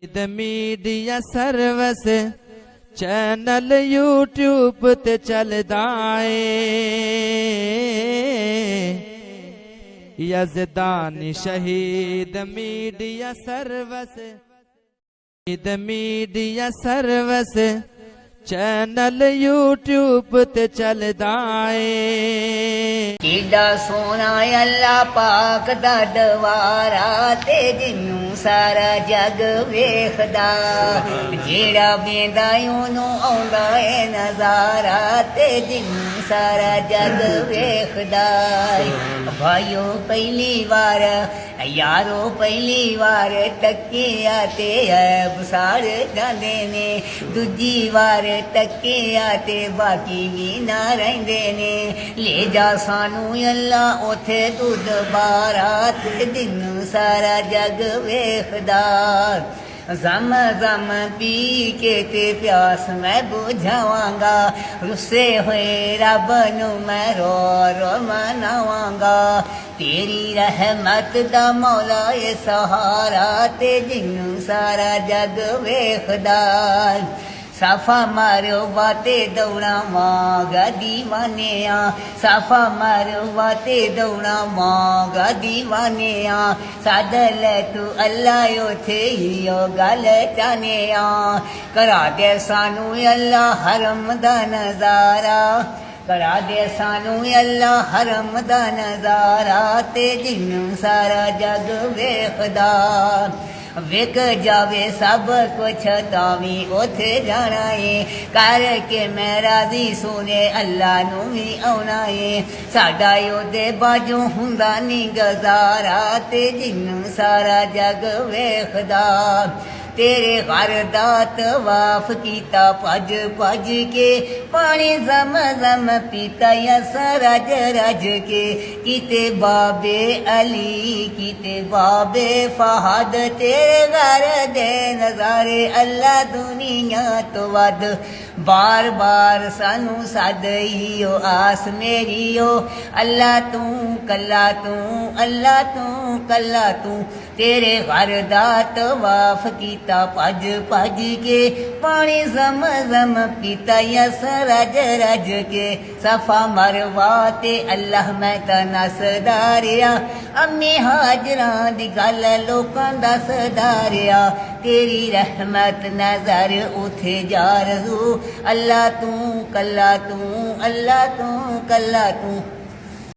Media service channel YouTube ते चलदा है यज़दानी शहीद मीडिया सर्विस चैनल यूट्यूब ते चलदा है। किड्डा सोना अल्लाह पाक दा दवारा ते जिन्नू सारा जग वेखदा, जेड़ा वेंदा ओनू आउंदा ए नज़ारा ते जिन्नू सारा जग वेखदा। भाइयों पहली बार यारो पहली बार टकिया ते ऐब साड़ जांदे ने, दूजी बार टकिया ते बाकी भी ना रहिंदे ने। ले जा सानू अल्लाह उथे दुध बारा ते दिन सारा जग वेखदा। जम जम पी के ते प्यास मैं बुझावांगा, रुसे हुए रब नू मैं रो रो मनावांगा। तेरी रहमत दा मौला ये सहारा ते जिन्नू सारा जग वेखदा। साफा मारो बाते दौड़ा मांगा दीवानिया, साफा मारो बाते दौड़ा मांगा दीवानिया। सादल तू अल्लाह उथे हियो गल चानिया, करा दे सानू अल्लाह हरम दा नजारा, करा दे सानू अल्लाह हरम दा नजारा ते जिन्नू सारा जग वेखदा। वेख जावे सब कुछ तावी उथे जाना है, करके मैं राजी सोने अल्लाह नू भी आउना है। साडा ओदे बाजू हुंदा नी गुजारा ते जिन्नू सारा जग वेखदा। तेरे घर दा तवाफ कीता भज भज के, पानी जम जम पीता यसा रज रज के। किते बाबे अली किते बाबे फहद, तेरे घर दे नजारे अल्लाह दुनिया तो वद। बार बार सानू सदईओ आस मेरीओ, अल्लाह तू कल्ला तू अल्लाह तू कल्ला तू। तेरे घर दा तवाफ कीता भज भज के, पानी जम जम पीता यस रज रज के। सफा मरवा ते अल्लाह मैं तनसदा रिया, अम्मी हाजरा दी गल लोकां दसदा रिया। तेरी रहमत नजर उथे जा रजू, अल्लाह तू कल्ला तू अल्लाह तू कल्ला तू।